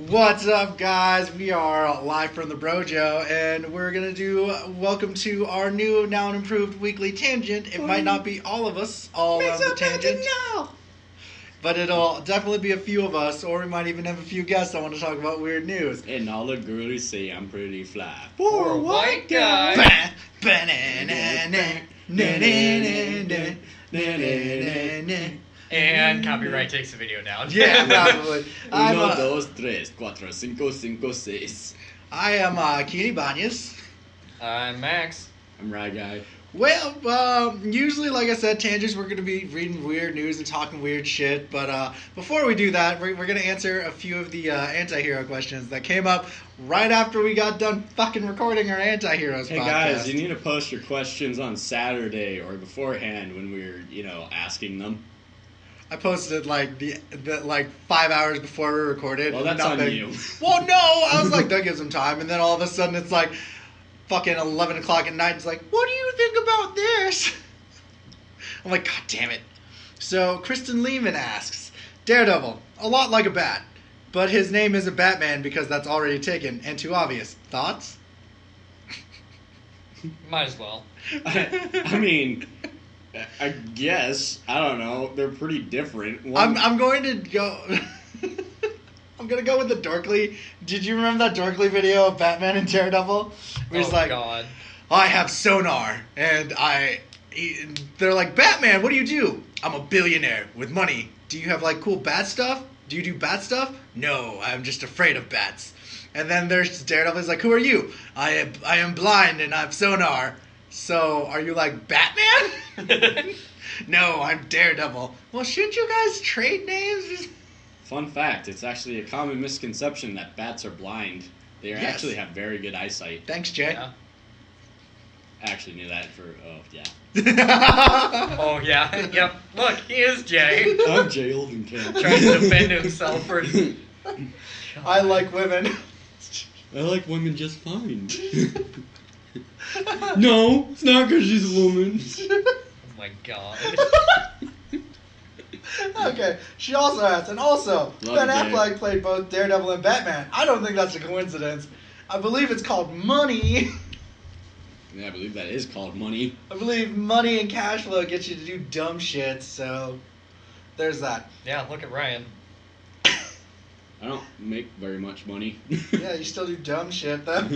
What's up, guys? We are live from the Brojo, and we're gonna do welcome to our new, now improved weekly tangent. It might not be all of us, all of the tangent, but it'll definitely be a few of us, or we might even have a few guests that want to talk about weird news. And all the girlies say I'm pretty fly. For a white guy. And copyright takes the video down. Yeah, probably. Uno, dos, tres, cuatro, cinco, cinco, seis. I am Kien Banyas. I'm Max. I'm Rye Guy. Well, usually, like I said, tangents, we're going to be reading weird news and talking weird shit. But before we do that, we're going to answer a few of the anti-hero questions that came up right after we got done fucking recording our anti-heroes Hey podcast. guys, you need to post your questions on Saturday or beforehand when we're, asking them. I posted like the 5 hours before we recorded. Well, that's nothing. on you. Well, no, I was like, that gives them time, and then all of a sudden it's like fucking 11 o'clock at night. It's like, what do you think about this? I'm like, God damn it. So Kristen Lehman asks, Daredevil, a lot like a bat, but his name isn't Batman because that's already taken and too obvious. Thoughts? Might as well. I mean, I guess. I don't know. They're pretty different. I'm going to go... I'm going to go with the Dorkly. Did you remember that Dorkly video of Batman and Daredevil? Where he's like, God. I have sonar, and they're like, Batman, what do? I'm a billionaire with money. Do you have, like, cool bat stuff? Do you do bat stuff? No, I'm just afraid of bats. And then there's Daredevil. He's like, who are you? I am blind, and I have sonar. So, are you, like, Batman? No, I'm Daredevil. Well, shouldn't you guys trade names? Fun fact, it's actually a common misconception that bats are blind. They Yes. actually have very good eyesight. Thanks, Jay. Yeah. I actually knew that yeah. Oh, yeah. Yep. Look, he is Jay. I'm Jay Oldenkamp. Trying to defend himself for... I like women. I like women just fine. No, it's not because she's a woman. Oh, my God. Okay, she also asks, and also, Love Ben it, Affleck played both Daredevil and Batman. I don't think that's a coincidence. I believe it's called money. Yeah, I believe that is called money. I believe money and cash flow get you to do dumb shit, so there's that. Yeah, look at Ryan. I don't make very much money. Yeah, you still do dumb shit, though.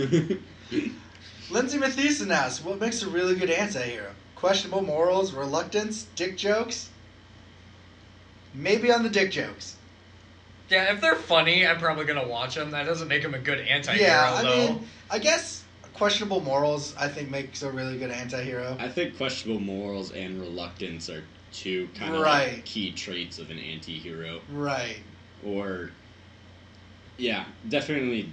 Lindsay Matheson asks, what makes a really good anti-hero? Questionable morals, reluctance, dick jokes? Maybe on the dick jokes. Yeah, if they're funny, I'm probably going to watch them. That doesn't make him a good anti-hero, Yeah, I though. mean, I guess questionable morals, I think, makes a really good anti-hero. I think questionable morals and reluctance are two kind of Right. like key traits of an anti-hero. Right. Or, yeah, definitely,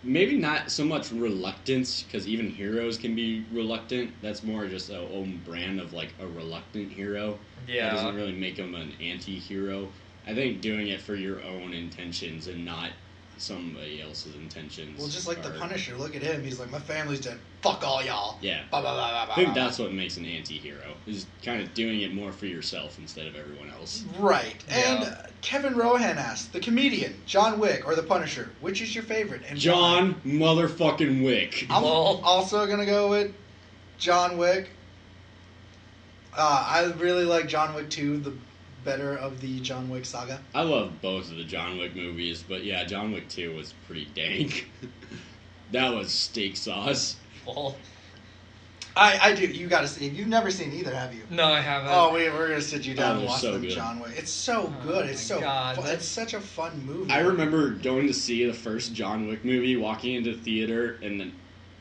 maybe not so much reluctance, because even heroes can be reluctant. That's more just a own brand of, like, a reluctant hero. Yeah. That doesn't really make them an anti-hero. I think doing it for your own intentions and not somebody else's intentions. Well, just like the are- Punisher, look at him. He's like, my family's dead. Fuck all y'all. Yeah. Blah, blah, blah, blah, blah, I think blah. that's what makes an anti-hero, is kind of doing it more for yourself instead of everyone else. Right. And Yeah. Kevin Rohan asked, the comedian, John Wick, or the Punisher, which is your favorite? And John motherfucking Wick. I'm Lol. also going to go with John Wick. I really like John Wick 2, the better of the John Wick saga. I love both of the John Wick movies, but yeah, John Wick 2 was pretty dank. That was steak sauce. Well, I do. You got to see it. You've never seen either, have you? no, I haven't. Oh, we're going to sit you down Oh, and they're watch so them, good. John Wick. It's so Oh good. my It's so God, fun. that's- It's such a fun movie. I remember going to see the first John Wick movie, walking into the theater, and then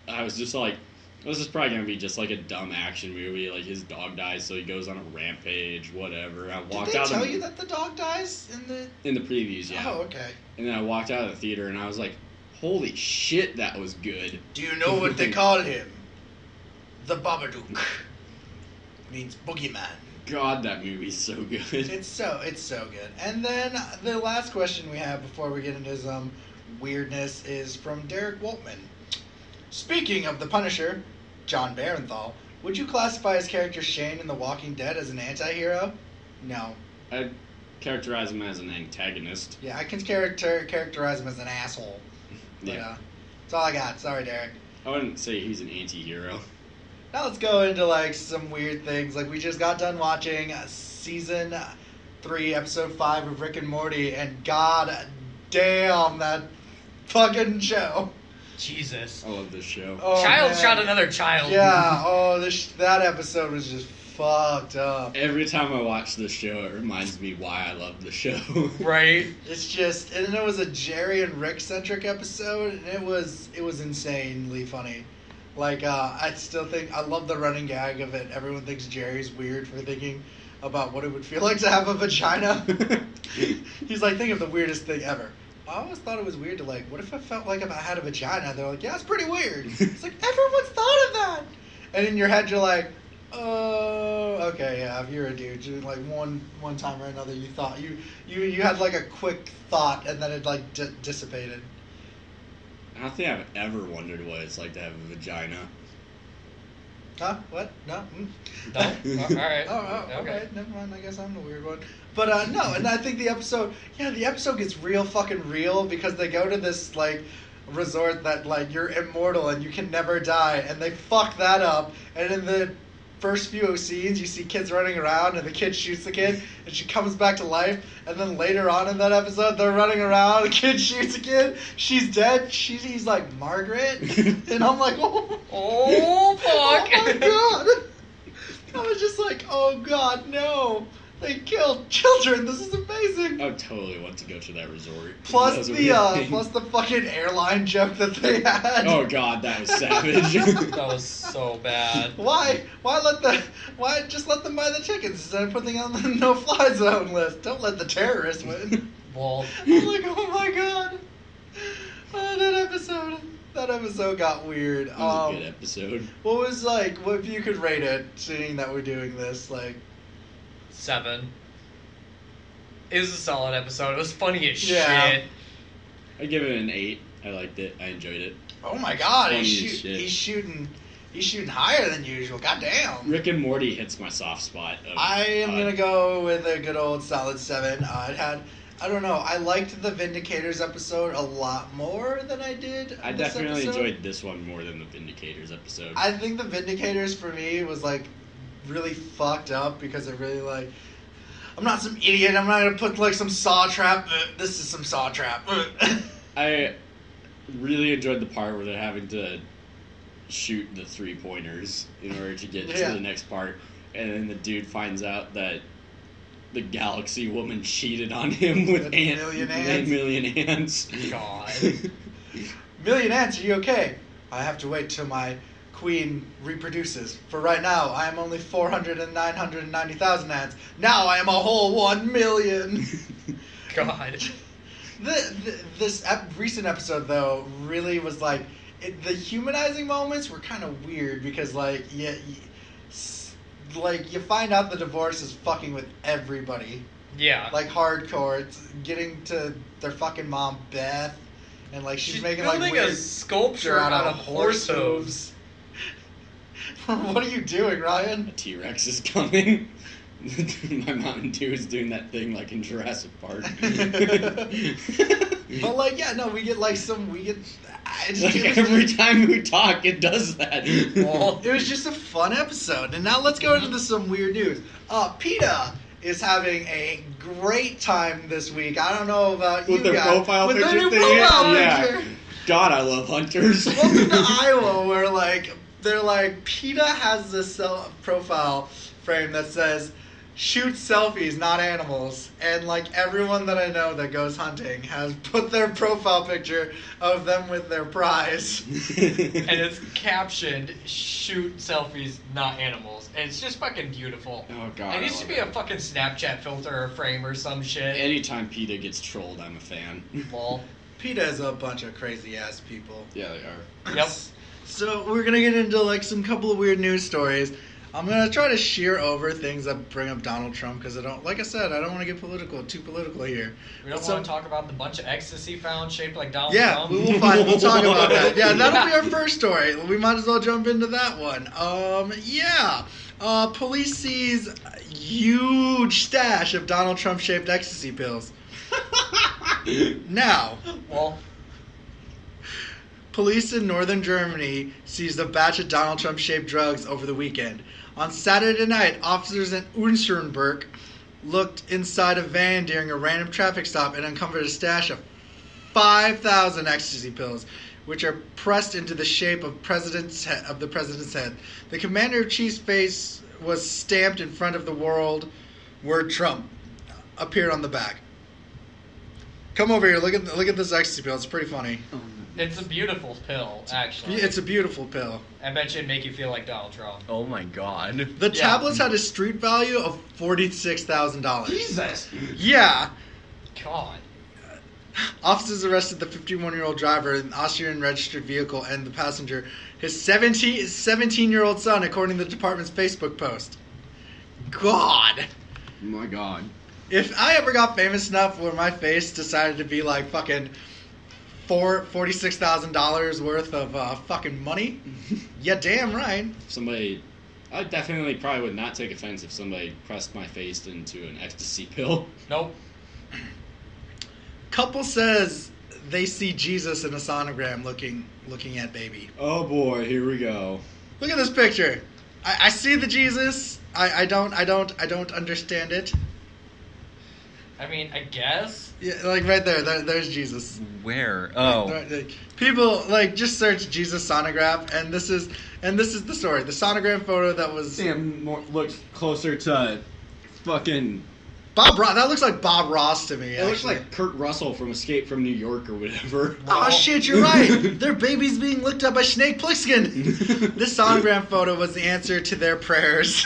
I was just like, this is probably going to be just like a dumb action movie, like his dog dies, so he goes on a rampage, whatever. I Did walked they out tell of you that the dog dies in the... in the previews, yeah. Oh, okay. And then I walked out of the theater, and I was like, holy shit, that was good. Do you know what they call him? The Babadook. Means boogeyman. God, that movie's so good. It's so good. And then the last question we have before we get into some weirdness is from Derek Waltman. Speaking of the Punisher, John Barenthal, would you classify his character Shane in The Walking Dead as an anti-hero? No. I characterize him as an antagonist. Yeah, I can characterize him as an asshole. But, Yeah. that's all I got. Sorry, Derek. I wouldn't say he's an anti-hero. Now let's go into like some weird things. Like we just got done watching season 3, episode 5 of Rick and Morty, and god damn that fucking show. Jesus. I love this show. Oh, Child man. shot another child. Yeah. Oh, that episode was just fucked up. Every time I watch this show, it reminds me why I love the show. Right. It's just, and it was a Jerry and Rick centric episode, and it was insanely funny. Like, I still think I love the running gag of it. Everyone thinks Jerry's weird for thinking about what it would feel like to have a vagina. He's like, think of the weirdest thing ever. I always thought it was weird to like, what if I felt like if I had a vagina? They're like, yeah, it's pretty weird. It's like, everyone's thought of that. And in your head, you're like, oh, okay, yeah. If you're a dude, you like one time or another, you thought you had like a quick thought, and then it like dissipated. I don't think I've ever wondered what it's like to have a vagina. Huh? What? No. No? All right. Oh, Okay. okay. Never mind. I guess I'm the weird one. But no, and I think the episode gets real fucking real because they go to this like resort that like you're immortal and you can never die, and they fuck that up. And in the first few scenes, you see kids running around, and the kid shoots the kid, and she comes back to life. And then later on in that episode, they're running around, the kid shoots a kid, she's dead. He's like, Margaret, and I'm like, oh, Oh, fuck. oh my god. I was just like, oh god, no. They killed children. This is amazing. I would totally want to go to that resort. Plus That was a weird thing. plus the fucking airline joke that they had. Oh god, that was savage. That was so bad. Why just let them buy the tickets instead of putting on the no-fly zone list? Don't let the terrorists win. Well, I'm like, oh my god. Oh, that episode got weird. That was a good episode. What was like? What if you could rate it? Seeing that we're doing this, like. 7. It was a solid episode. It was funny as Yeah. shit. I give it an 8. I liked it. I enjoyed it. Oh my god, Funny as shit. he's shooting higher than usual. God damn. Rick and Morty hits my soft spot. I am gonna go with a good old solid 7. I don't know. I liked the Vindicators episode a lot more than I did. I this definitely episode. enjoyed this one more than the Vindicators episode. I think the Vindicators for me was like really fucked up because it really like. I'm not some idiot. I'm not gonna put like some saw trap. This is some saw trap. I really enjoyed the part where they're having to shoot the 3-pointers in order to get Yeah. to the next part, and then the dude finds out that the Galaxy woman cheated on him with With a million ants. A million ants. God. Million ants, are you okay? I have to wait till my queen reproduces. For right now, I am only 400,990,000 ants. Now I am a whole 1 million. God. This recent episode, though, really was like... the humanizing moments were kind of weird because, like, you find out the divorce is fucking with everybody. Yeah. Like, hardcore. It's getting to their fucking mom, Beth. And, like, she's making, like, building weird a sculpture out of horse hooves. What are you doing, Ryan? A T-Rex is coming. My Mountain Dew is doing that thing like in Jurassic Park. But, like, yeah, no, we get, like, Every time we talk, it does that. Well, it was just a fun episode. And now let's go into some weird news. PETA is having a great time this week. I don't know about you With their guys. profile With picture their new thing? profile Yeah. picture. God, I love hunters. Welcome to Iowa, where, like, they're like, PETA has this profile frame that says, shoot selfies, not animals. And, like, everyone that I know that goes hunting has put their profile picture of them with their prize. and it's captioned, shoot selfies, not animals. And it's just fucking beautiful. Oh god. It needs to be a fucking Snapchat filter or frame or some shit. Anytime PETA gets trolled, I'm a fan. Lol. PETA is a bunch of crazy-ass people. Yeah, they are. Yep. So we're gonna get into like some couple of weird news stories. I'm gonna try to sheer over things that bring up Donald Trump because I don't, like I said, I don't want to get too political here. We don't But want to talk about the bunch of ecstasy found shaped like Donald Yeah, Trump. we'll talk about that. Yeah, that'll be our first story. We might as well jump into that one. Police sees a huge stash of Donald Trump shaped ecstasy pills. Now, Well, police in northern Germany seized a batch of Donald Trump shaped drugs over the weekend. On Saturday night, officers in Unschernberg looked inside a van during a random traffic stop and uncovered a stash of 5,000 ecstasy pills, which are pressed into the shape of the president's head. The commander-in-chief's face was stamped in front of the word Trump appeared on the back. Come over here. Look at this ecstasy pill. It's pretty funny. it's a beautiful pill, actually. It's a beautiful pill. I bet you it'd make you feel like Donald Trump. Oh my god. The Yeah. tablets had a street value of $46,000. Jesus. Yeah. God. Officers arrested the 51-year-old driver, an Austrian registered vehicle, and the passenger, his 17-year-old son, according to the department's Facebook post. God. Oh my god. If I ever got famous enough where my face decided to be like fucking $46,000 worth of fucking money, yeah, damn right. I definitely probably would not take offense if somebody pressed my face into an ecstasy pill. Nope. Couple says they see Jesus in a sonogram looking at baby. Oh boy, here we go. Look at this picture. I see the Jesus. I don't understand it. I mean, I guess. Yeah, like right there's Jesus. Where? Oh. Like, people like just search Jesus sonograph, and this is the story. The sonogram photo that was Sam looks closer to fucking. Bob Ross. That looks like Bob Ross to me. It looks actually. like Kurt Russell from Escape from New York or whatever. Oh shit, you're right. Their baby's being looked at by Snake Plissken. This sonogram photo was the answer to their prayers.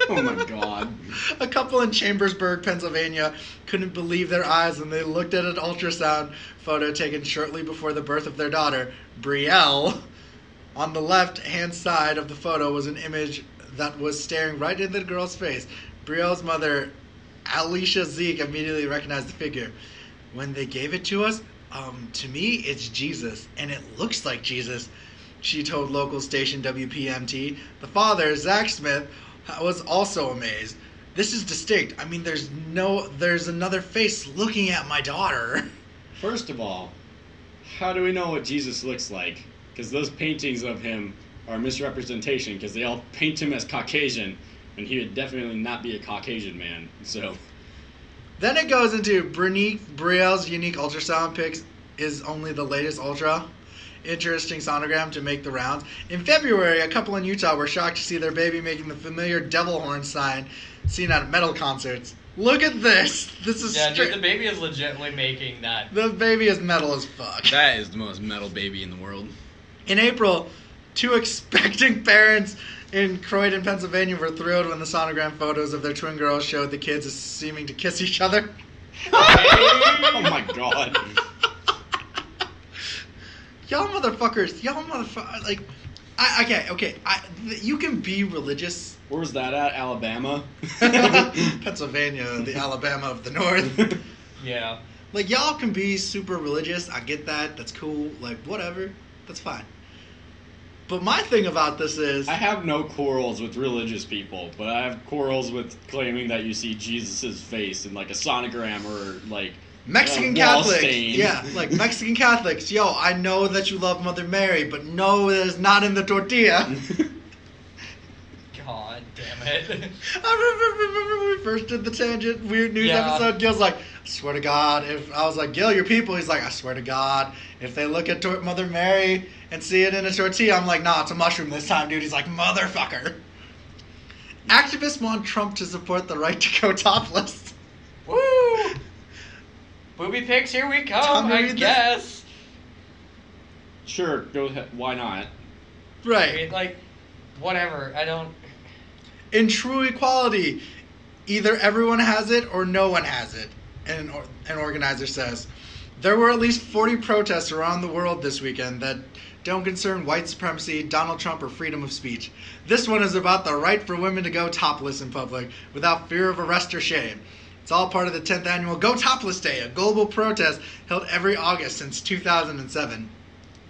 Oh my god. A couple in Chambersburg, Pennsylvania, couldn't believe their eyes when they looked at an ultrasound photo taken shortly before the birth of their daughter, Brielle. On the left-hand side of the photo was an image that was staring right into the girl's face. Brielle's mother, Alicia Zeke, immediately recognized the figure. When they gave it to us, to me, it's Jesus, and it looks like Jesus, she told local station WPMT. The father, Zach Smith, was also amazed. This is distinct. I mean, there's another face looking at my daughter. First of all, how do we know what Jesus looks like? Because those paintings of him are misrepresentation because they all paint him as Caucasian, and he would definitely not be a Caucasian man. So Then it goes into Brielle's unique ultrasound pics is only the latest ultra. Interesting sonogram to make the rounds. In February, a couple in Utah were shocked to see their baby making the familiar devil horn sign seen at metal concerts. Look at this. This is Dude, the baby is legitimately making that. The baby is metal as fuck. That is the most metal baby in the world. In April, two expecting parents in Croydon, Pennsylvania were thrilled when the sonogram photos of their twin girls showed the kids seeming to kiss each other. oh my god. Y'all motherfuckers, like, okay, you can be religious. Where was that at? Alabama? Pennsylvania, the Alabama of the North. Yeah. Like, y'all can be super religious. I get that. That's cool. Like, whatever. That's fine. But my thing about this is... I have no quarrels with religious people, but I have quarrels with claiming that you see Jesus' face in, like, a sonogram or, like... Mexican wall Catholics. stain. Yeah, like, Mexican Catholics. Yo, I know that you love Mother Mary, but no, that is not in the tortilla. God damn it. I remember when we first did the Tangent Weird News episode. Gil's like, I swear to God, if I was like, Gil, your people. He's like, I swear to God, if they look at Mother Mary and see it in a tortilla, I'm like, nah, it's a mushroom this time, dude. He's like, motherfucker. Activists want Trump to support the right to go topless. Woo! Booby pics, here we come, Time to I read this. guess. Sure, go ahead. Why not? I Right. mean, like, whatever. I don't... In true equality, either everyone has it or no one has it, an organizer says. There were at least 40 protests around the world this weekend that don't concern white supremacy, Donald Trump, or freedom of speech. This one is about the right for women to go topless in public without fear of arrest or shame. It's all part of the 10th annual Go Topless Day, a global protest held every August since 2007,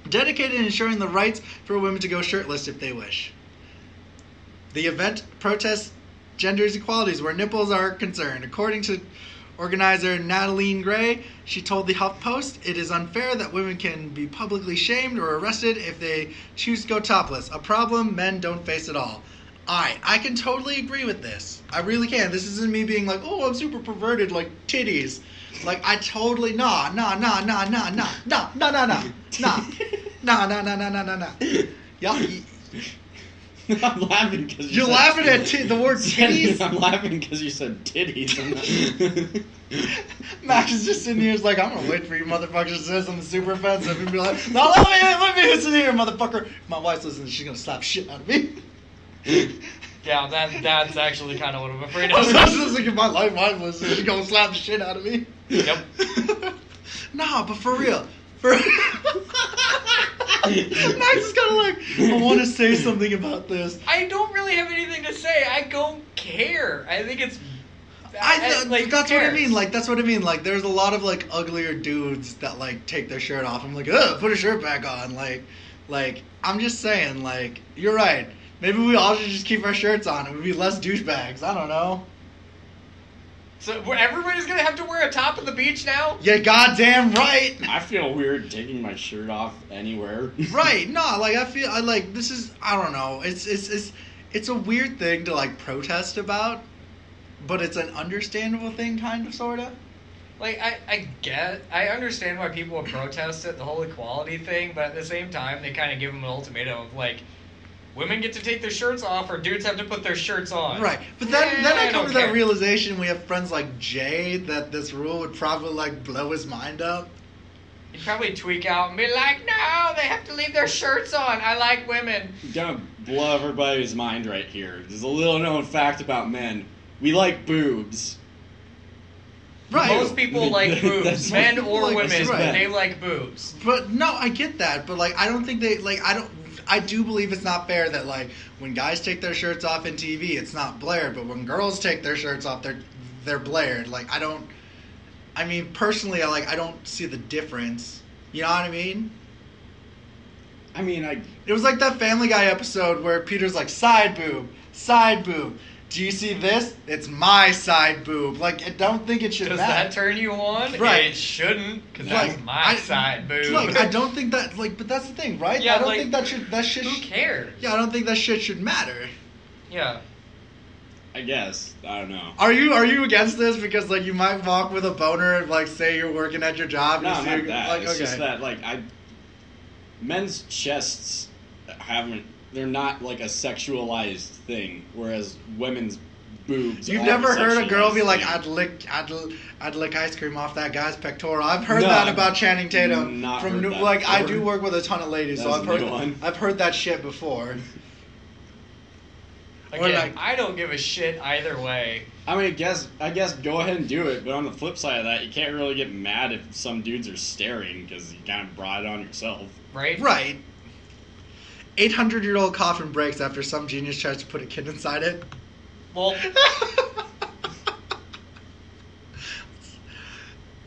dedicated to ensuring the rights for women to go shirtless if they wish. The event protests gender equalities where nipples are concerned. According to organizer Natalie Gray, she told the HuffPost, "It is unfair that women can be publicly shamed or arrested if they choose to go topless. A problem men don't face at all." I can totally agree with this. I really can. This isn't me being like, oh, I'm super perverted, like titties. Like, I totally, nah. Yeah, I'm laughing because you're laughing at the word titties? I'm laughing because you said titties. Max is just sitting here, he's like, I'm gonna wait for you motherfuckers to say something super offensive and be like, no, let me listen here, motherfucker. My wife's listening, she's gonna slap shit out of me. Yeah, that's actually kind of what I'm afraid I of. was thinking my wife was listening, she's gonna slap the shit out of me. Yep. Nah, but for real. Max is kind of like, I want to say something about this. I don't really have anything to say. I don't care. I think it's. Like, that's what I mean. Like, that's what I mean. Like, there's a lot of like uglier dudes that like take their shirt off. I'm like, ugh, put a shirt back on. Like, I'm just saying. Like, you're right. Maybe we all should just keep our shirts on. It would be less douchebags. I don't know. So everybody's gonna have to wear a top at the beach now? Yeah, goddamn right. I feel weird taking my shirt off anywhere. Right? No, like I like this is, I don't know. It's a weird thing to like protest about, but it's an understandable thing, kind of, sorta. Like I understand why people would protest it, the whole equality thing, but at the same time they kind of give them an ultimatum of like, women get to take their shirts off, or dudes have to put their shirts on. Right, but then I come to that care. realization. We have friends like Jay that this rule would probably like blow his mind up. He'd probably tweak out and be like, "No, they have to leave their shirts on. I like women." I'm gonna blow everybody's mind right here. There's a little known fact about men: we like boobs. Right. Most people like boobs, That's men most or people like- women. right. They like boobs. But no, I get that. But like, I don't think they like. I do believe it's not fair that like when guys take their shirts off in TV, it's not blared, but when girls take their shirts off, they're blared. Like I mean, personally, I don't see the difference. You know what I mean? It was like that Family Guy episode where Peter's like, side boob, side boob. Do you see this? It's my side boob. Like, I don't think it should Does matter. that turn you on? Right. It shouldn't, because Like, that's my side boob. Like, I don't think that, like, but that's the thing, right? Yeah, I don't like, think that shit. Who cares? Yeah, I don't think that shit should matter. Yeah. I guess. I don't know. Are you against this because like you might walk with a boner and like say you're working at your job? No, and not you see, that. Like, It's okay. just that men's chests they're not like a sexualized thing, whereas women's boobs. You've are never heard a girl be sexualized like, thing. I'd lick ice cream off that guy's pectoral. I've heard No, that I've about Channing Tatum. not From heard New, that like I before. do work with a ton of ladies, so That's I've a heard new one. I've heard that shit before. Or Again, like- I don't give a shit either way. I mean, I guess go ahead and do it, but on the flip side of that, you can't really get mad if some dudes are staring because you kind of brought it on yourself. Right? Right. 800-year-old coffin breaks after some genius tries to put a kid inside it. Well,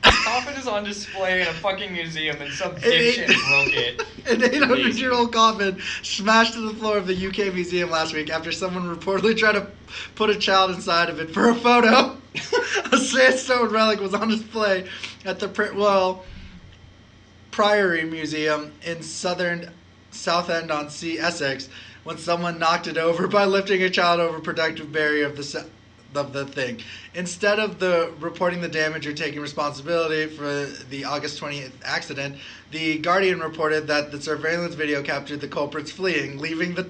coffin is on display in a fucking museum and some dipshit broke it. An 800-year-old coffin smashed to the floor of the UK museum last week after someone reportedly tried to put a child inside of it for a photo. A sandstone relic was on display at the Printwell Priory Museum in Southend on Sea, Essex, when someone knocked it over by lifting a child over protective barrier of the thing. Instead of reporting the damage or taking responsibility for the August 20th accident, the Guardian reported that the surveillance video captured the culprits fleeing, leaving the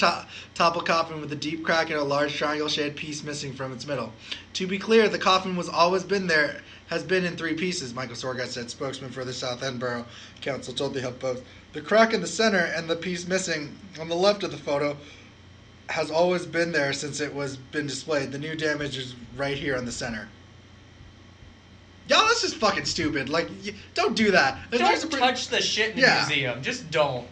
toppled coffin with a deep crack and a large triangle-shaped piece missing from its middle. To be clear, the coffin has been in 3 pieces, Michael Sorgat said, spokesman for the Southend Borough Council, told the HuffPost. The crack in the center and the piece missing on the left of the photo has always been there since it was been displayed. The new damage is right here in the center. Y'all, this is fucking stupid. Like, don't do that. Don't touch the shit in the Yeah. museum. Just don't.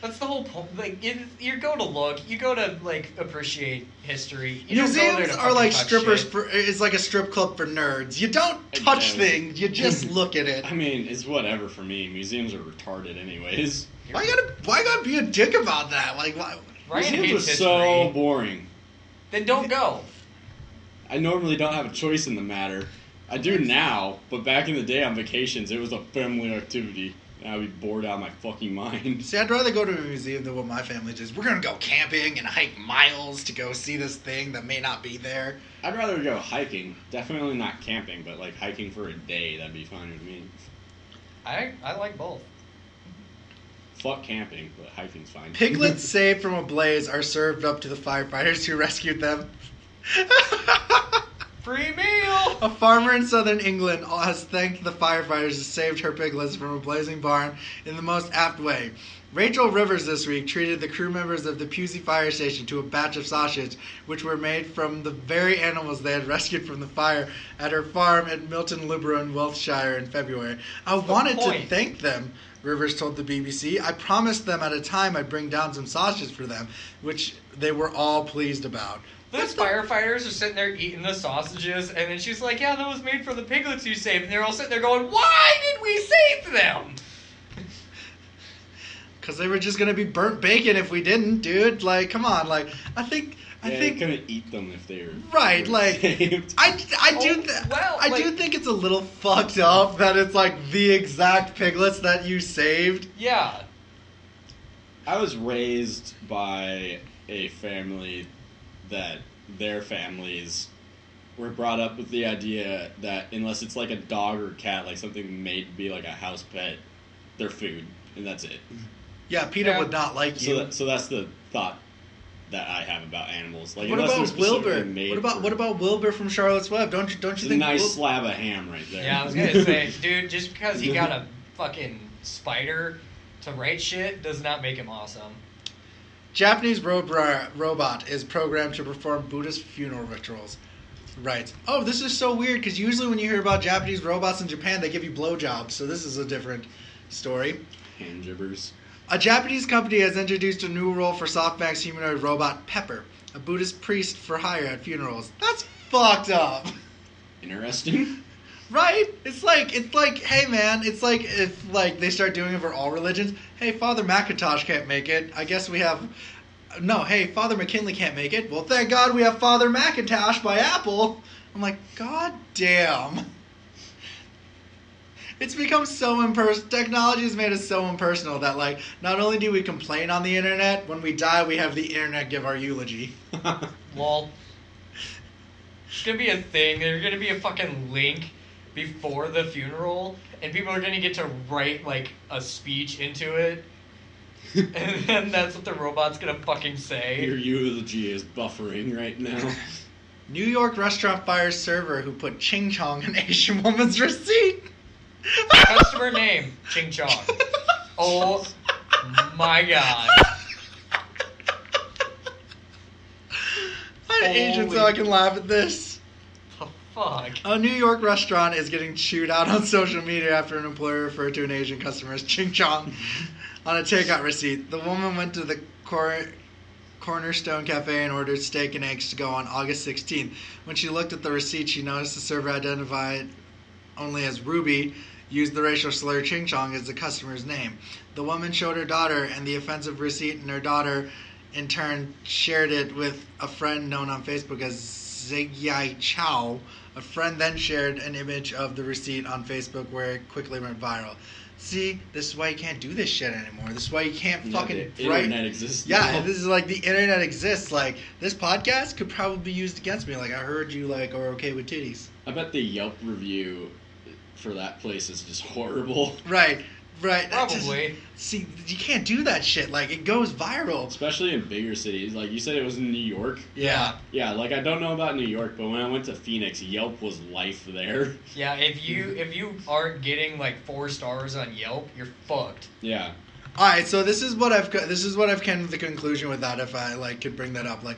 That's the whole point. Like, you go to look. You go to, like, appreciate history. You don't go there Museums to are like fucking touch strippers. shit. It's like a strip club for nerds. You don't touch things. You just look at it. I mean, it's whatever for me. Museums are retarded anyways. Why you gotta be a dick about that? Like, why? Ryan Museums hates are history. so boring. Then don't go. I normally don't have a choice in the matter. I do now, but back in the day on vacations, it was a family activity. And I'd be bored out of my fucking mind. See, I'd rather go to a museum than what my family does. We're gonna go camping and hike miles to go see this thing that may not be there. I'd rather go hiking. Definitely not camping, but like hiking for a day, that'd be fine with me. I like both. Fuck camping, but hiking's fine. Piglets saved from a blaze are served up to the firefighters who rescued them. Free meal! A farmer in southern England has thanked the firefighters who saved her piglets from a blazing barn in the most apt way. Rachel Rivers this week treated the crew members of the Pusey fire station to a batch of sausage, which were made from the very animals they had rescued from the fire at her farm at Milton Luberon, Wiltshire in February. I wanted to thank them, Rivers told the BBC. I promised them at a time I'd bring down some sausage for them, which they were all pleased about. Those firefighters are sitting there eating the sausages, and then she's like, yeah, that was made for the piglets you saved. And they're all sitting there going, why did we save them? Because they were just going to be burnt bacon if we didn't, dude. Like, come on. Like, I think... You couldn't eat them if they were... Right, like... saved. I do think it's a little fucked up that it's, like, the exact piglets that you saved. Yeah. I was raised by a family that their families were brought up with the idea that unless it's like a dog or cat, like something made to be like a house pet, they're food, and that's it. Yeah, PETA would not like you. So that's the thought that I have about animals. Like, What unless they're about specifically Wilbur? made What about Wilbur from Charlotte's Web? Don't you It's a think nice slab of ham right there. Yeah, I was gonna say, dude, just because he got a fucking spider to write shit does not make him awesome. Japanese robot is programmed to perform Buddhist funeral rituals. Right. Oh, this is so weird because usually when you hear about Japanese robots in Japan, they give you blowjobs. So this is a different story. Hand gibbers. A Japanese company has introduced a new role for SoftBank's humanoid robot Pepper, a Buddhist priest for hire at funerals. That's fucked up. Interesting. Right? It's like, hey man, it's like if like they start doing it for all religions. Hey, Father McIntosh can't make it. I guess we have... No, hey, Father McKinley can't make it. Well, thank God we have Father Macintosh by Apple. I'm like, God damn. It's become so impersonal. Technology has made us so impersonal that, like, not only do we complain on the internet, when we die, we have the internet give our eulogy. Well, it's gonna be a thing. There's gonna be a fucking link before the funeral, and people are gonna get to write, like, a speech into it. And then that's what the robot's gonna fucking say. Your eulogy is buffering right now. New York restaurant fires server who put Ching Chong in Asian woman's receipt. Customer name, Ching Chong. Oh my god. I'm Asian so I can laugh at this. The fuck? A New York restaurant is getting chewed out on social media after an employer referred to an Asian customer as Ching Chong on a takeout receipt. The woman went to the Cornerstone Cafe and ordered steak and eggs to go on August 16th. When she looked at the receipt, she noticed the server identified only as Ruby used the racial slur Ching Chong as the customer's name. The woman showed her daughter and the offensive receipt, and her daughter, in turn, shared it with a friend known on Facebook as Zigyai Chow. A friend then shared an image of the receipt on Facebook where it quickly went viral. See, this is why you can't do this shit anymore. This is why you can't fucking the internet exists. Yeah, now. this is like the internet exists. Like, this podcast could probably be used against me. Like, I heard you like are okay with titties. I bet the Yelp review for that place is just horrible. Right. Probably. See, you can't do that shit. Like, it goes viral. Especially in bigger cities. Like, you said it was in New York. Yeah. Yeah, like, I don't know about New York, but when I went to Phoenix, Yelp was life there. Yeah, if you aren't getting like 4 stars on Yelp, you're fucked. Yeah. All right, so this is what I've come to the conclusion with that. If I like could bring that up, like,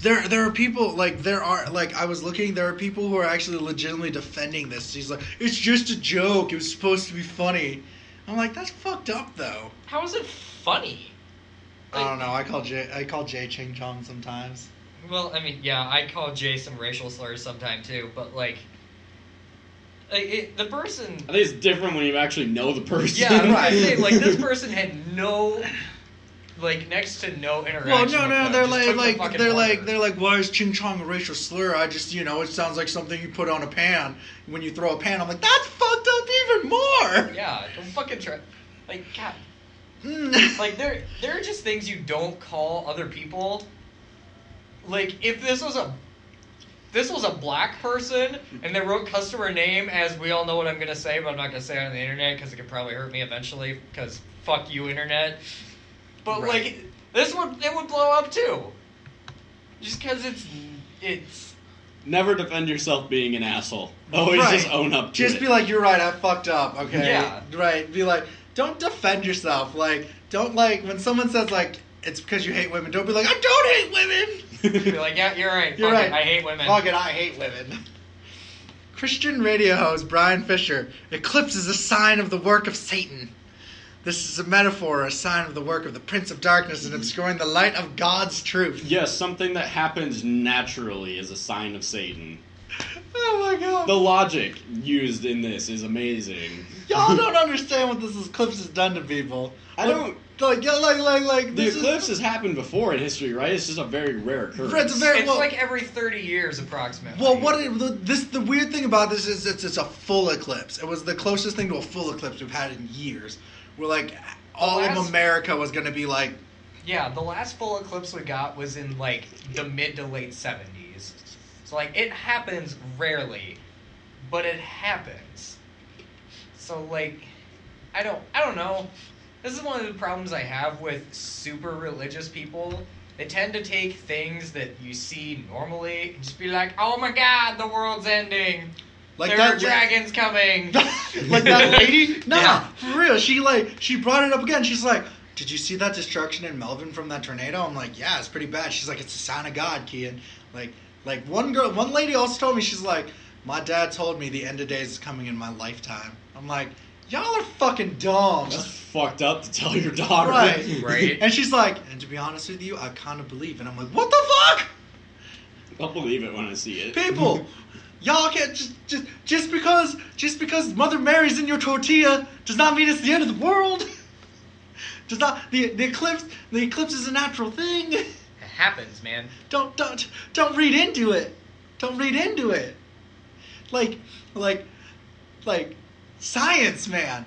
There are people there are people who are actually legitimately defending this. He's like, it's just a joke. It was supposed to be funny. I'm like, that's fucked up though. How is it funny? I don't know. I call Jay Ching Chong sometimes. Well, I mean, yeah, I call Jay some racial slurs sometimes too, but the person. I think it's different when you actually know the person. Yeah, right. This person had no. Next to no interaction. Well, with no, them. they're Just like, why is Ching Chong a racial slur? I just, it sounds like something you put on a pan. When you throw a pan, I'm like, that's fucked up even more. Yeah, don't fucking try. God. There are just things you don't call other people. If this was a black person and they wrote customer name as we all know what I'm gonna say, but I'm not gonna say it on the internet because it could probably hurt me eventually. Because fuck you, internet. But right. it would blow up too. Just because it's. Never defend yourself being an asshole. Always right. just own up to just it. Be like, you're right, I fucked up, okay? Yeah. Right, be like, don't defend yourself. Don't when someone says it's because you hate women, don't be like, I don't hate women! Be like, yeah, you're right. You're Fuck right. it, I hate women. Fuck it, I hate women. Christian radio host Brian Fisher, Eclipse is a sign of the work of Satan. This is a metaphor, a sign of the work of the Prince of Darkness in obscuring the light of God's truth. Yes, something that happens naturally is a sign of Satan. Oh my god. The logic used in this is amazing. Y'all don't understand what this eclipse has done to people. I don't. The eclipse has happened before in history, right? It's just a very rare occurrence. It's every 30 years approximately. Well, the weird thing about this is it's a full eclipse. It was the closest thing to a full eclipse we've had in years. Where all of America was gonna be like. Yeah, the last full eclipse we got was in the mid to late 70s. So it happens rarely, but it happens. So I don't know. This is one of the problems I have with super religious people. They tend to take things that you see normally and just be like, oh my god, the world's ending. There are dragons coming. Like that lady? Nah, yeah. For real. She brought it up again. She's like, did you see that destruction in Melbourne from that tornado? I'm like, yeah, it's pretty bad. She's like, it's a sign of God, Kien. One lady also told me, she's like, my dad told me the end of days is coming in my lifetime. I'm like, y'all are fucking dumb. That's fucked up to tell your daughter. Right. And she's like, and to be honest with you, I kind of believe. And I'm like, what the fuck? I'll believe it when I see it. People, y'all can't just because Mother Mary's in your tortilla does not mean it's the end of the world. Does not the eclipse is a natural thing. It happens, man. Don't read into it. Don't read into it. Like science, man.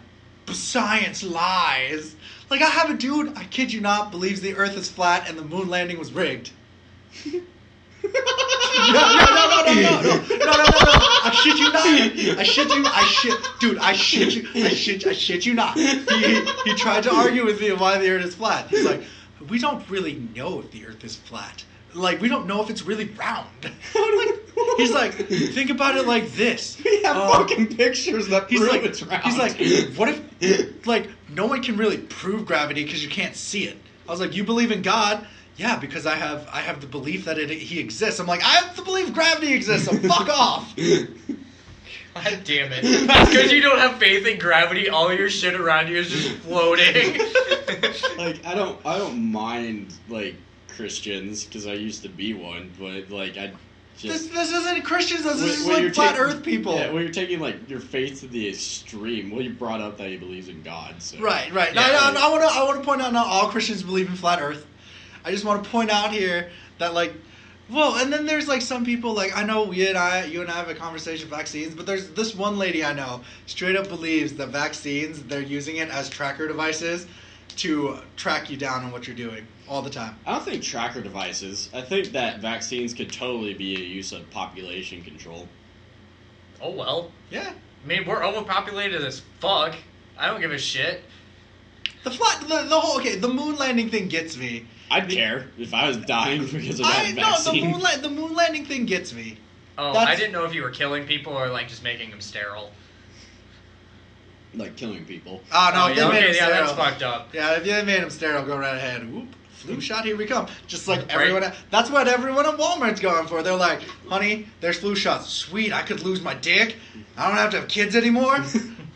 Science lies. I have a dude, I kid you not, believes the Earth is flat and the moon landing was rigged. No. I shit you not. I shit you not. He tried to argue with me why the Earth is flat. He's like, we don't really know if the Earth is flat. We don't know if it's really round. He's like, think about it like this. We have fucking pictures that prove it's round. He's like, what if, no one can really prove gravity because you can't see it. I was like, you believe in God? Yeah, because I have the belief that he exists. I'm like, I have to believe gravity exists, so fuck off. God damn it. Because you don't have faith in gravity, all your shit around you is just floating. I don't mind, Christians, because I used to be one, but, I just... This isn't Christians, this is flat earth people. Yeah, well, you're taking, your faith to the extreme. Well, you brought up that he believes in God, so... Right. Yeah, I want to point out not all Christians believe in flat earth. I just want to point out here that, and then there's, some people, I know you and I have a conversation vaccines, but there's this one lady I know straight up believes that vaccines, they're using it as tracker devices to track you down on what you're doing all the time. I don't think tracker devices. I think that vaccines could totally be a use of population control. Oh, well. Yeah. I mean, we're overpopulated as fuck. I don't give a shit. The moon landing thing gets me. I'd care if I was dying because of that vaccine. No, the moon landing thing gets me. Oh, I didn't know if you were killing people or just making them sterile. Killing people. Oh no, that's fucked up. Yeah, if they made him sterile, go right ahead. Whoop. flu shot, here we come. Just like everyone, that's what everyone at Walmart's going for. They're like, honey, there's flu shots. Sweet, I could lose my dick. I don't have to have kids anymore.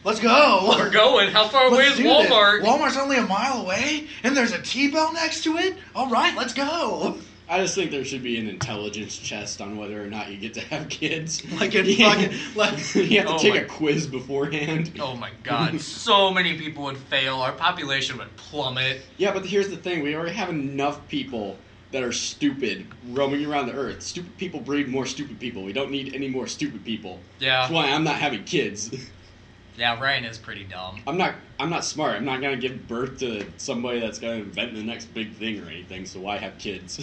Let's go. We're going. How far away is Walmart? Walmart's only a mile away, and there's a T-bell next to it. All right, let's go. I just think there should be an intelligence test on whether or not you get to have kids. Like in fucking, like you have to take a quiz beforehand. Oh my god, so many people would fail. Our population would plummet. Yeah, but here's the thing: we already have enough people that are stupid roaming around the earth. Stupid people breed more stupid people. We don't need any more stupid people. Yeah. That's why I'm not having kids. Yeah, Ryan is pretty dumb. I'm not smart. I'm not gonna give birth to somebody that's gonna invent the next big thing or anything. So why have kids?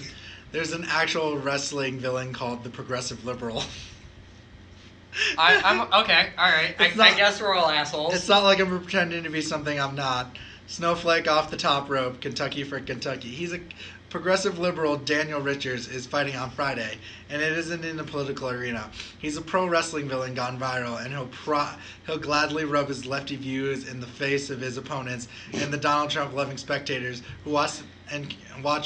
There's an actual wrestling villain called the Progressive Liberal. I'm okay. All right. I guess we're all assholes. It's not like I'm pretending to be something I'm not. Snowflake off the top rope, Kentucky for Kentucky. He's a progressive liberal. Daniel Richards is fighting on Friday, and it isn't in the political arena. He's a pro wrestling villain gone viral, and he'll gladly rub his lefty views in the face of his opponents and the Donald Trump loving spectators who watch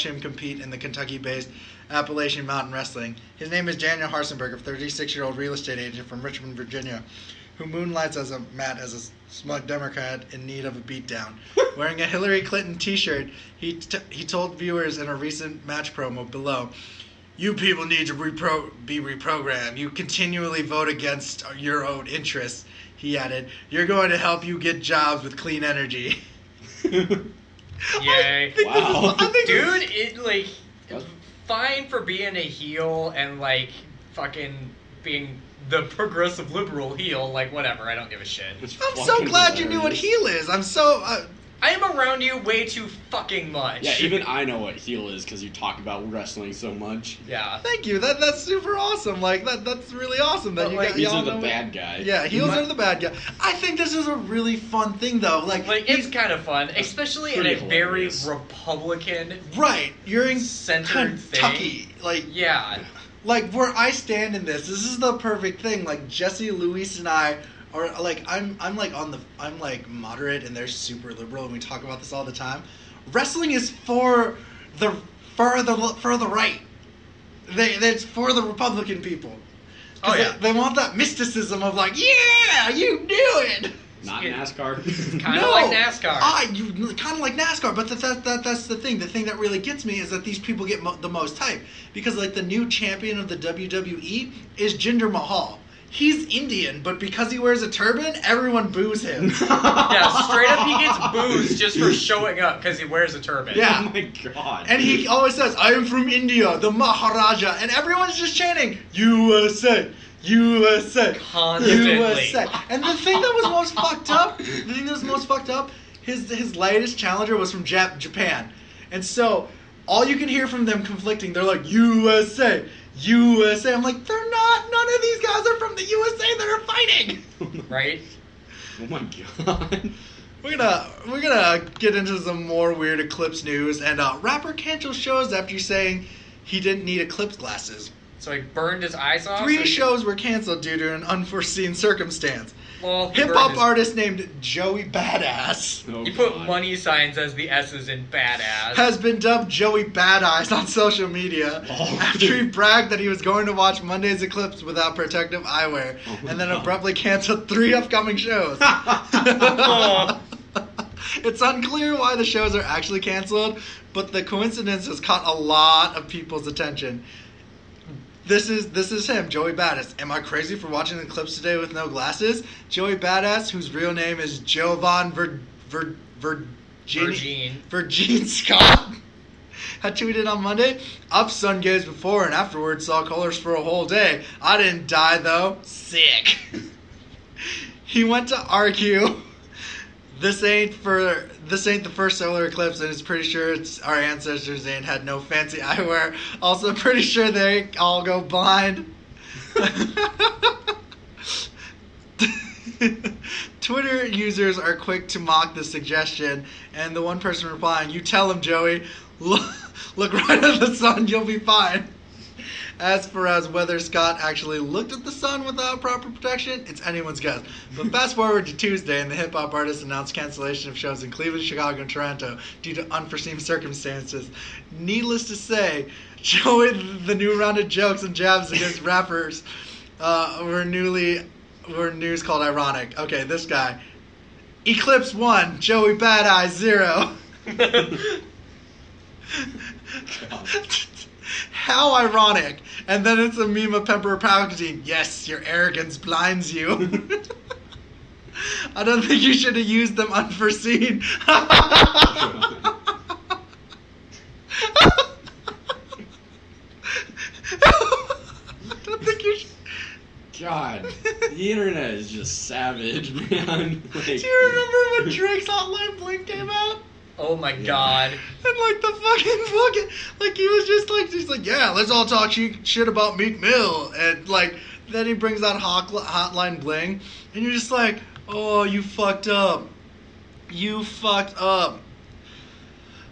him compete in the Kentucky-based Appalachian Mountain Wrestling. His name is Daniel Harsenberg, a 36-year-old real estate agent from Richmond, Virginia, who moonlights as a smug Democrat in need of a beatdown. Wearing a Hillary Clinton t-shirt, he told viewers in a recent match promo below, "You people need to be reprogrammed. You continually vote against your own interests," he added. "You're going to help you get jobs with clean energy." Yay. Wow. Dude, it, like, fine for being a heel and, like, fucking being the progressive liberal heel, like, whatever, I don't give a shit. I'm so glad you knew what heel is. I'm so... I am around you way too fucking much. Yeah, even I know what heel is because you talk about wrestling so much. Yeah. Thank you. That's super awesome. Like, that's really awesome. That But, These y'all are the know bad guy. Yeah, heels are the bad guy. I think this is a really fun thing, though. Like it's kind of fun, especially in a very hilarious. Republican right. You're in centered Kentucky. thing. Like, Yeah. like where I stand in this is the perfect thing. Like Jesse, Luis, and I are like I'm like moderate and they're super liberal, and we talk about this all the time. Wrestling is for the right. It's for the Republican people. Oh yeah. They want that mysticism of like, yeah, you do it. Not NASCAR. Kind of like NASCAR. Kind of like NASCAR, but that's the thing. The thing that really gets me is that these people get the most hype because like the new champion of the WWE is Jinder Mahal. He's Indian, but because he wears a turban, everyone boos him. Yeah, straight up he gets boos just for showing up because he wears a turban. Yeah. Oh my god. And he always says, "I am from India, the Maharaja," and everyone's just chanting, "USA, USA, Constantly. USA." And the thing that was most fucked up, his latest challenger was from Japan, and so all you can hear from them conflicting, they're like, "USA, USA." I'm like, they're not. None of these guys are from the USA that are fighting. Right? Oh my god. We're gonna get into some more weird Eclipse news, and rapper canceled shows after saying he didn't need Eclipse glasses. So he burned his eyes off? 3 shows were canceled due to an unforeseen circumstance. Well, Hip hop artist named Joey Badass Oh, He put God. money signs as the S's in badass. has been dubbed Joey Bad Eyes on social media after he bragged that he was going to watch Monday's Eclipse without protective eyewear, and then abruptly canceled 3 upcoming shows. It's unclear why the shows are actually canceled, but the coincidence has caught a lot of people's attention. This is him, Joey Badass. Am I crazy for watching the Eclipse today with no glasses? Joey Badass, whose real name is Jovan Virgin Scott, had tweeted on Monday, "Up sun gaze before and afterwards saw colors for a whole day. I didn't die though. Sick." He went to argue, This ain't the first solar eclipse, and it's pretty sure it's our ancestors ain't had no fancy eyewear. Also pretty sure they all go blind. Twitter users are quick to mock the suggestion, and the one person replying, "You tell him, Joey. Look right at the sun, you'll be fine." As for whether Scott actually looked at the sun without proper protection, it's anyone's guess. But fast forward to Tuesday, and the hip-hop artist announced cancellation of shows in Cleveland, Chicago, and Toronto due to unforeseen circumstances. Needless to say, Joey, the new round of jokes and jabs against rappers were news called ironic. Okay, this guy. Eclipse 1, Joey Bad Eye 0. How ironic. And then it's a meme of Pepper Palpatine. Yes, your arrogance blinds you. I don't think you should have used them unforeseen. I don't think you should. God, the internet is just savage, man. Like, do you remember when Drake's Hotline Bling came out? Oh my god. And like the fucking like he was just like yeah, let's all talk shit about Meek Mill, and like then he brings out Hotline Bling, and you're just like, oh, you fucked up.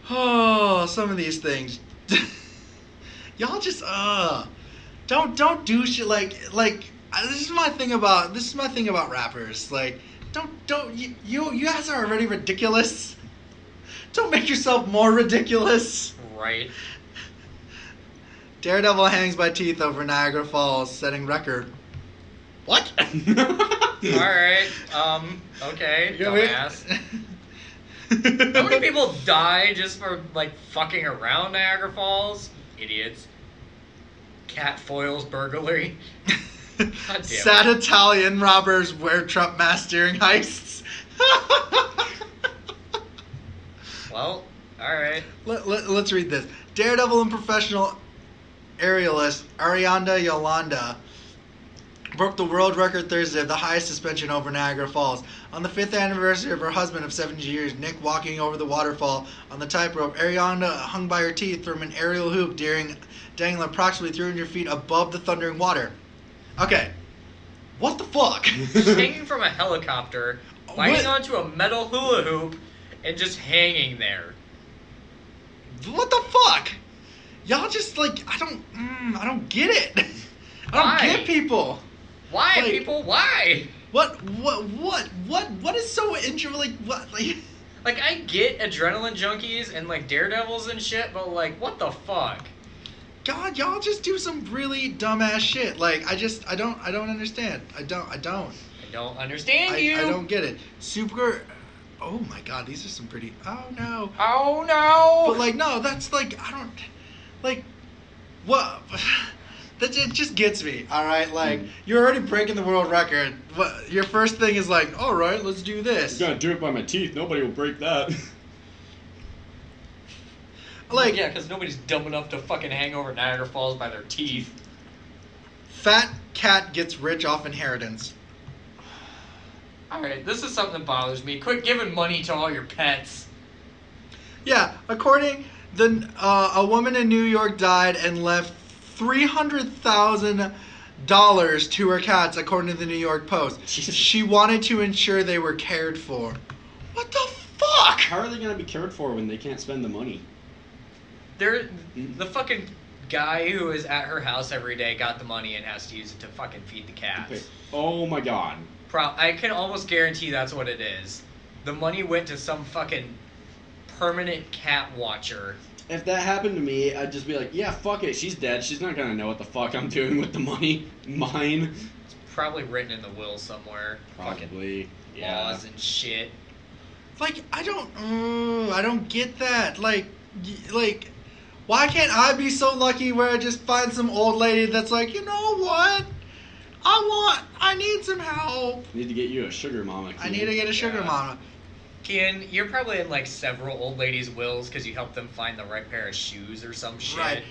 Oh, some of these things. Y'all just don't do shit like this is my thing about rappers. Like don't you guys are already ridiculous. Don't make yourself more ridiculous. Right. Daredevil hangs by teeth over Niagara Falls, setting record. What? Alright, okay, dumbass. How many people die just for, like, fucking around Niagara Falls? Idiots. Cat foils burglary. God damn it. Sad Italian robbers wear Trump masks during heists. Well, alright. Let's read this. Daredevil and professional aerialist Arianda Yolanda broke the world record Thursday of the highest suspension over Niagara Falls. On the 5th anniversary of her husband of 70 years, Nick, walking over the waterfall on the tightrope, Arianda hung by her teeth from an aerial hoop dangling approximately 300 feet above the thundering water. Okay. What the fuck? Just hanging from a helicopter, biting onto a metal hula hoop, and just hanging there. What the fuck? Y'all just like I don't get it. I don't get people. Why, like, people? Why? What is so like what like? Like I get adrenaline junkies and like daredevils and shit, but like what the fuck? God, y'all just do some really dumbass shit. Like I don't understand. I don't understand you. I don't get it. Super. Oh my God, these are some pretty. Oh no. Oh no. But like no, that's like I don't like what. That it just gets me. All right, like you're already breaking the world record. What your first thing is like? All right, let's do this. I'm gonna do it by my teeth. Nobody will break that. Like yeah, because nobody's dumb enough to fucking hang over Niagara Falls by their teeth. Fat cat gets rich off inheritance. Alright, this is something that bothers me. Quit giving money to all your pets. Yeah, according a woman in New York died and left $300,000 to her cats, according to the New York Post. Jesus. She wanted to ensure they were cared for. What the fuck? How are they gonna be cared for when they can't spend the money? The fucking guy who is at her house every day got the money and has to use it to fucking feed the cats. Okay. Oh my God. I can almost guarantee that's what it is. The money went to some fucking permanent cat watcher. If that happened to me, I'd just be like, yeah, fuck it. She's dead. She's not gonna know what the fuck I'm doing with the money. Mine. It's probably written in the will somewhere. Probably. Fucking Yeah. laws and shit. Like I don't get that. Like, why can't I be so lucky where I just find some old lady that's like, you know what? I need some help. Need to get you a sugar mama. Kien. I need to get a sugar mama. Kien, you're probably in like several old ladies' wills because you helped them find the right pair of shoes or some shit. Right.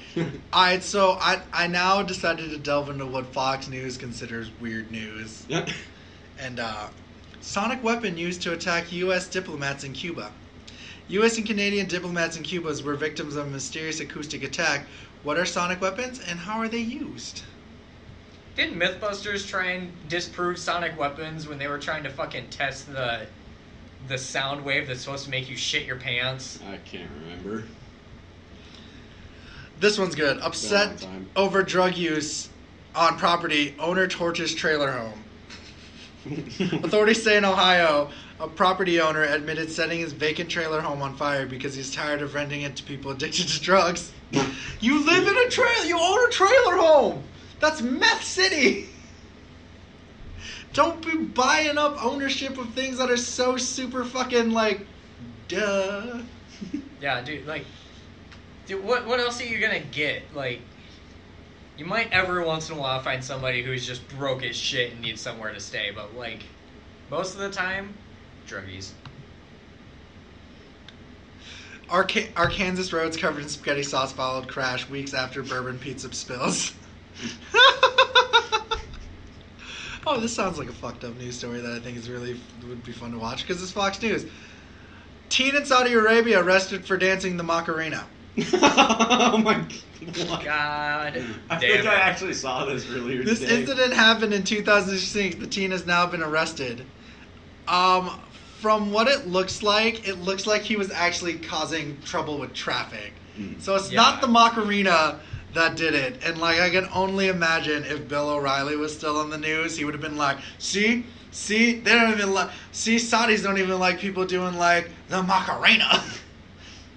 Alright, so I now decided to delve into what Fox News considers weird news. Yeah. And sonic weapon used to attack U.S. diplomats in Cuba. U.S. and Canadian diplomats in Cuba were victims of a mysterious acoustic attack. What are sonic weapons and how are they used? Didn't Mythbusters try and disprove sonic weapons when they were trying to fucking test the sound wave that's supposed to make you shit your pants? I can't remember. This one's good. Been a long Upset time. over drug use on property. Owner torches trailer home. Authorities say in Ohio, a property owner admitted setting his vacant trailer home on fire because he's tired of renting it to people addicted to drugs. You live in a trailer. You own a trailer home. That's meth city. Don't be buying up ownership of things that are so super fucking like, duh. Yeah, dude, like, dude, what else are you gonna get? Like, you might every once in a while find somebody who's just broke as shit and needs somewhere to stay, but like, most of the time, druggies. Arkansas roads covered in spaghetti sauce followed crash weeks after bourbon pizza spills. Oh, this sounds like a fucked up news story that I think is really would be fun to watch because it's Fox News. Teen in Saudi Arabia arrested for dancing the Macarena. Oh my God I damn think it. I actually saw this earlier This today. incident happened in 2006. The teen has now been arrested. From what it looks like he was actually causing trouble with traffic. So it's not the Macarena that did it. And like I can only imagine if Bill O'Reilly was still on the news, he would have been like, see, they don't even like, Saudis don't even like people doing like the Macarena.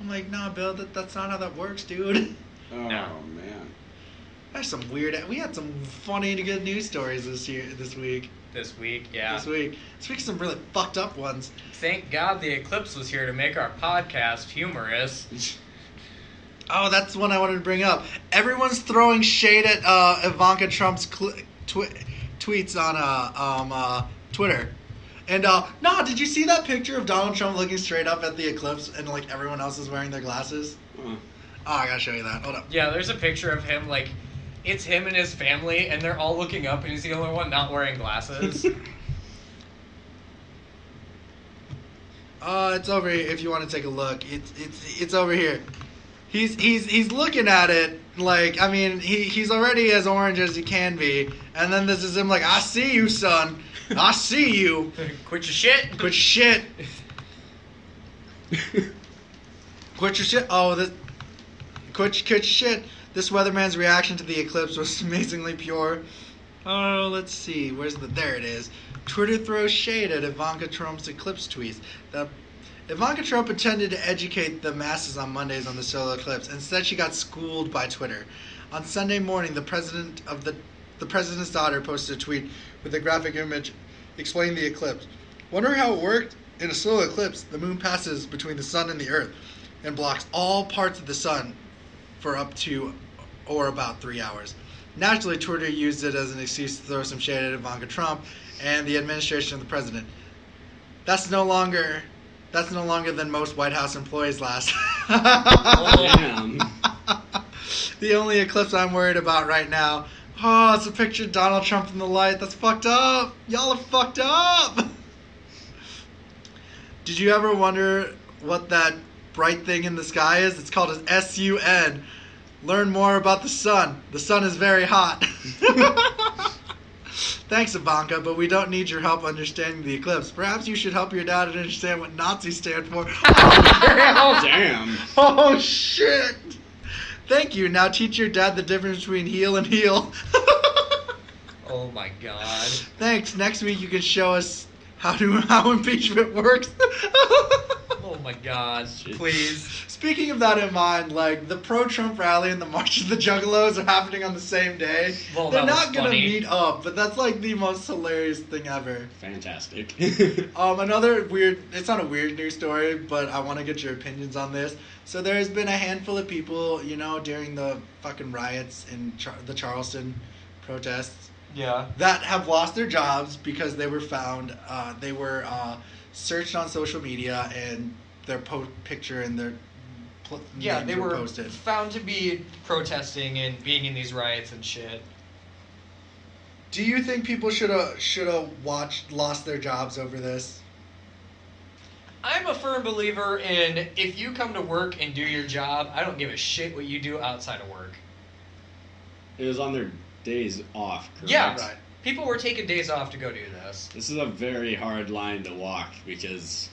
I'm like, nah, Bill, that's not how that works, dude. Oh No. man. There's some weird. We had some funny to good news stories this week. This week, yeah. This week, some really fucked up ones. Thank God the Eclipse was here to make our podcast humorous. Oh, that's one I wanted to bring up. Everyone's throwing shade at Ivanka Trump's tweets on Twitter. And did you see that picture of Donald Trump looking straight up at the eclipse and like everyone else is wearing their glasses? Oh, I gotta show you that. Hold up. Yeah, there's a picture of him, like, it's him and his family, and they're all looking up, and he's the only one not wearing glasses. It's over here if you want to take a look. It's over here. He's looking at it like, I mean, he's already as orange as he can be, and then this is him like, I see you, son. I see you. Quit your shit. Quit your shit. Quit your shit. Oh, this. Quit your shit. This weatherman's reaction to the eclipse was amazingly pure. Oh, let's see. There it is. Twitter throws shade at Ivanka Trump's eclipse tweets. Ivanka Trump intended to educate the masses on Mondays on the solar eclipse. Instead, she got schooled by Twitter. On Sunday morning, the president's daughter posted a tweet with a graphic image explaining the eclipse. Wonder how it worked? In a solar eclipse, the moon passes between the sun and the earth and blocks all parts of the sun for up to or about 3 hours. Naturally, Twitter used it as an excuse to throw some shade at Ivanka Trump and the administration of the president. That's no longer than most White House employees last. Damn. The only eclipse I'm worried about right now. Oh, it's a picture of Donald Trump in the light. That's fucked up. Y'all are fucked up. Did you ever wonder what that bright thing in the sky is? It's called an SUN. Learn more about the sun. The sun is very hot. Thanks, Ivanka, but we don't need your help understanding the eclipse. Perhaps you should help your dad understand what Nazis stand for. Oh, damn. Oh, shit. Thank you. Now teach your dad the difference between heel and heel. Oh my God. Thanks. Next week you can show us how impeachment works. Oh my God. Please. Speaking of that in mind, like the pro-Trump rally and the March of the Juggalos are happening on the same day. Well, They're that was not gonna funny. meet up, but that's like the most hilarious thing ever. Fantastic. Another weird, it's not a weird news story, but I want to get your opinions on this. So there's been a handful of people, during the fucking riots in the Charleston protests Yeah. that have lost their jobs because they were found, they were searched on social media and their picture and their Yeah, names they were posted. found to be protesting and being in these riots and shit. Do you think people should have lost their jobs over this? I'm a firm believer in if you come to work and do your job, I don't give a shit what you do outside of work. It was on their days off, correct? Yeah, Right. People were taking days off to go do this. This is a very hard line to walk because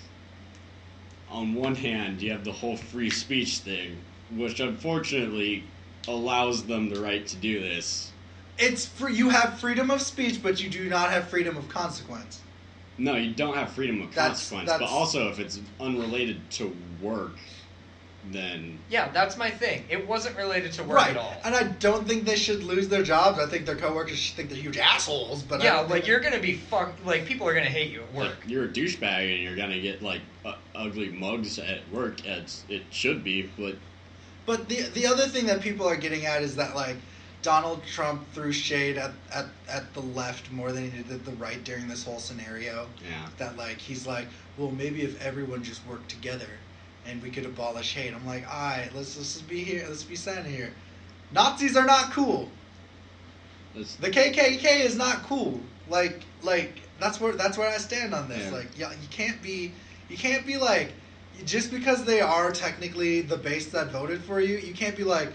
on one hand you have the whole free speech thing, which unfortunately allows them the right to do this. It's you have freedom of speech, but you do not have freedom of consequence. No, you don't have freedom of consequence. But also, if it's unrelated to work, then Yeah, that's my thing. It wasn't related to work at all. And I don't think they should lose their jobs. I think their coworkers should think they're huge assholes. But yeah, like you're gonna be fucked. Like people are gonna hate you at work. like, you're a douchebag and you're gonna get like ugly mugs at work, as it should be. But the other thing that people are getting at is that like Donald Trump threw shade at the left more than he did the right during this whole scenario. Yeah. That like he's like, well, maybe if everyone just worked together, and we could abolish hate. I'm like, all right, let's just be here. Let's be standing here. Nazis are not cool. The KKK is not cool. Like that's where I stand on this. Yeah. Like, yeah, you can't be like, just because they are technically the base that voted for you, you can't be like,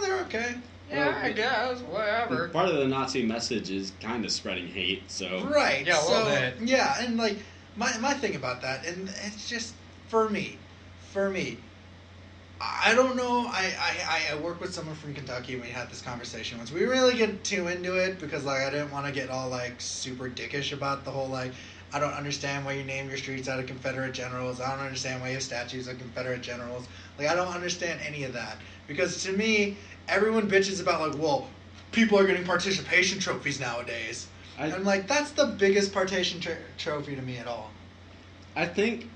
they're okay. Yeah, Well, I guess, whatever. Part of the Nazi message is kind of spreading hate, so... Right. Yeah, a little bit. Yeah, and like my thing about that, and it's just for me, I don't know. I work with someone from Kentucky. And we had this conversation once. We didn't really get too into it because like I didn't want to get all like super dickish about the whole like. I don't understand why you name your streets out of Confederate generals. I don't understand why you have statues of Confederate generals. Like I don't understand any of that because to me, everyone bitches about like, well, people are getting participation trophies nowadays. I'm like, that's the biggest participation trophy to me at all. I think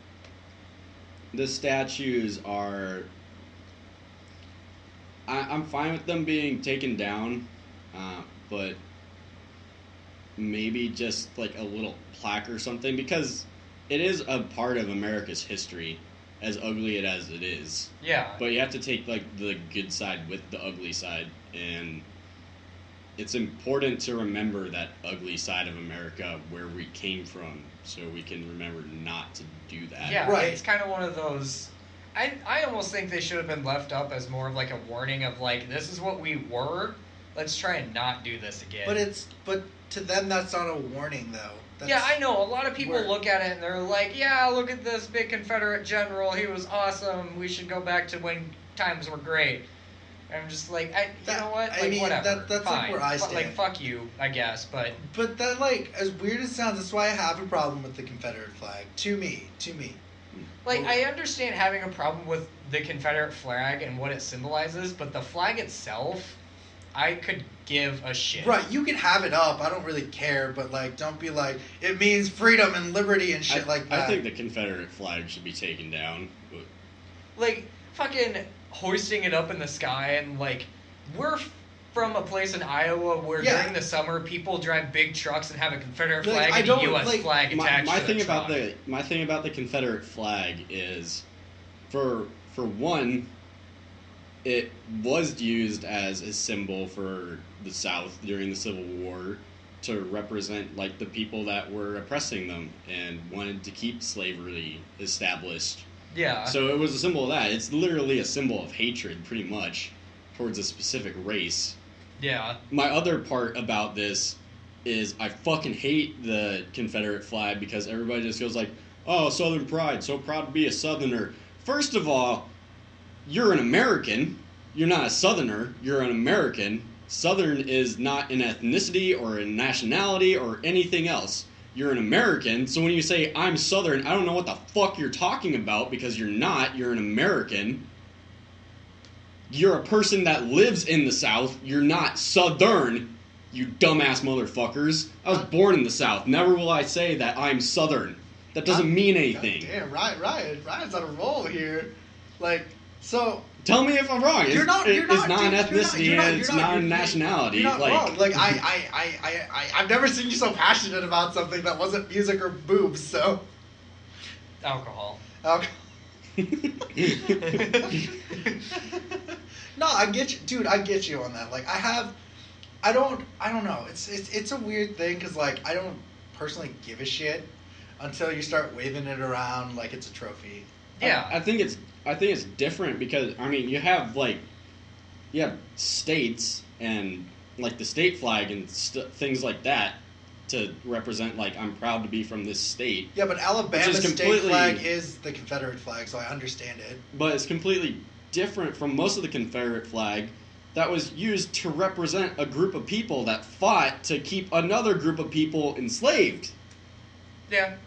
the statues are... I'm fine with them being taken down, but maybe just like a little plaque or something, because it is a part of America's history, as ugly as it is. Yeah. But you have to take like the good side with the ugly side, and it's important to remember that ugly side of America where we came from, so we can remember not to do that. Yeah, Right. It's kind of one of those. I almost think they should have been left up as more of like a warning of like, this is what we were. Let's try and not do this again. But to them that's not a warning though. That's, yeah, I know. A lot of people where- look at it and they're like, yeah, look at this big Confederate general. He was awesome. We should go back to when times were great. And I'm just like, you know what? Like, I mean, whatever. that's Fine. like where I stand. Like, fuck you, I guess. But that like, as weird as it sounds, that's why I have a problem with the Confederate flag. To me. like, I understand having a problem with the Confederate flag and what it symbolizes, but the flag itself, I could give a shit. Right, you can have it up. I don't really care, but like, don't be like, it means freedom and liberty and shit like that. I think the Confederate flag should be taken down. But Like, fucking hoisting it up in the sky and like, we're from a place in Iowa where Yeah. during the summer people drive big trucks and have a Confederate Like, flag I and don't- a U.S. like, flag attached my to thing the about truck. my thing about the Confederate flag is, for one, it was used as a symbol for the South during the Civil War to represent like the people that were oppressing them and wanted to keep slavery established. Yeah. So it was a symbol of that. It's literally a symbol of hatred, pretty much, towards a specific race. Yeah. My other part about this is I fucking hate the Confederate flag because everybody just feels like, oh, Southern pride, so proud to be a Southerner. First of all, you're an American. You're not a Southerner. You're an American. Southern is not an ethnicity or a nationality or anything else. You're an American, so when you say, I'm Southern, I don't know what the fuck you're talking about because you're not. You're an American. You're a person that lives in the South. You're not Southern, you dumbass motherfuckers. I was born in the South. Never will I say that I'm Southern. That doesn't mean anything. Damn, Ryan's on a roll here. Like, so... Tell me if I'm wrong. You're not. It's not an ethnicity and it's not a nationality. You're not wrong. Like I've never seen you so passionate about something that wasn't music or boobs. So Alcohol. no, I get you, dude. I get you on that. Like I don't know. It's a weird thing because like I don't personally give a shit until you start waving it around like it's a trophy. Yeah. I think it's different because I mean you have states and like the state flag and things like that to represent like I'm proud to be from this state. Yeah, but Alabama's state completely- flag is the Confederate flag, so I understand it. But it's completely different from most of the Confederate flag that was used to represent a group of people that fought to keep another group of people enslaved. Yeah.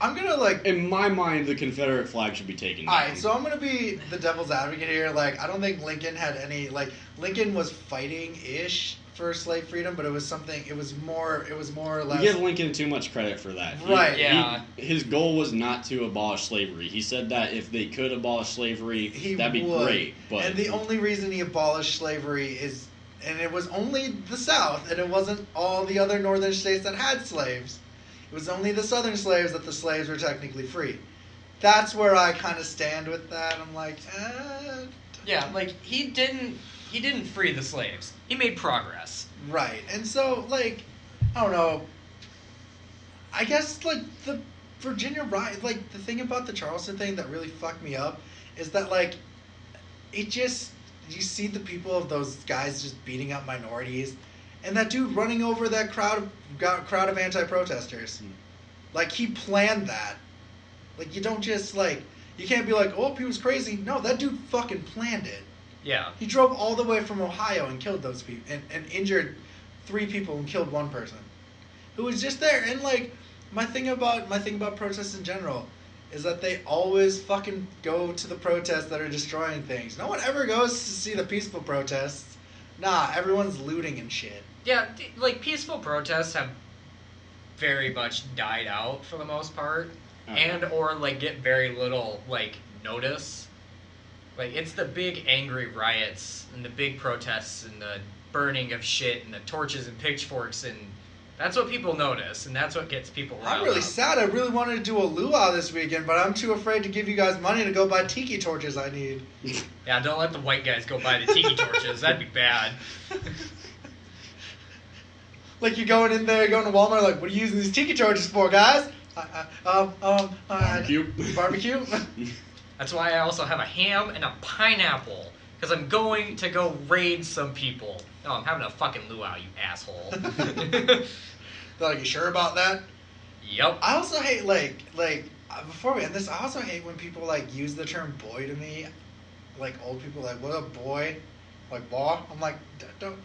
I'm gonna like. In my mind, the Confederate flag should be taken down. Alright, so I'm gonna be the devil's advocate here. Like, I don't think Lincoln had any. Like, Lincoln was fighting-ish for slave freedom, but it was something. It was more or less. You give Lincoln too much credit for that. Right. His goal was not to abolish slavery. He said that if they could abolish slavery, that'd be great. But and the only reason he abolished slavery is, and it was only the South, and it wasn't all the other northern states that had slaves. It was only the southern slaves that the slaves were technically free. That's where I kind of stand with that. I'm like, Yeah, like he didn't free the slaves. He made progress. right. And so, like, I don't know. I guess like the Virginia riot, like the thing about the Charleston thing that really fucked me up is that like it just you see the people of those guys just beating up minorities. And that dude running over that crowd of anti-protesters. Like, he planned that. Like, you don't just, like... You can't be like, oh, he was crazy. No, that dude fucking planned it. Yeah. He drove all the way from Ohio and killed those people. And injured 3 people and killed 1 person. Who was just there. And, like, my thing about protests in general is that they always fucking go to the protests that are destroying things. No one ever goes to see the peaceful protests. Nah, everyone's looting and shit. Yeah, like peaceful protests have very much died out for the most part, and or like get very little like notice. Like it's the big angry riots and the big protests and the burning of shit and the torches and pitchforks, and that's what people notice, and that's what gets people riled I'm really up. sad. I really wanted to do a luau this weekend, but I'm too afraid to give you guys money to go buy tiki torches I need. Yeah, don't let the white guys go buy the tiki torches. That'd be bad. Like you're going in there, you're going to Walmart, like, what are you using these tiki torches for, guys? Barbecue. Barbecue? That's why I also have a ham and a pineapple, because I'm going to go raid some people. Oh, I'm having a fucking luau, you asshole. They're like, you sure about that? Yep. I also hate, like, before we end this, I also hate when people, like, use the term boy to me. Like, old people, like, what up, boy? Like, boy? I'm like, don't...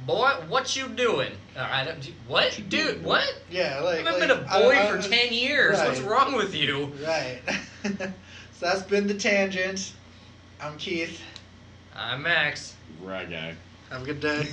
Boy, what you doing? What? Dude, what? Yeah, like... I haven't been a boy for 10 years. Right. What's wrong with you? Right. So that's been The Tangent. I'm Keith. I'm Max. Right guy. Have a good day.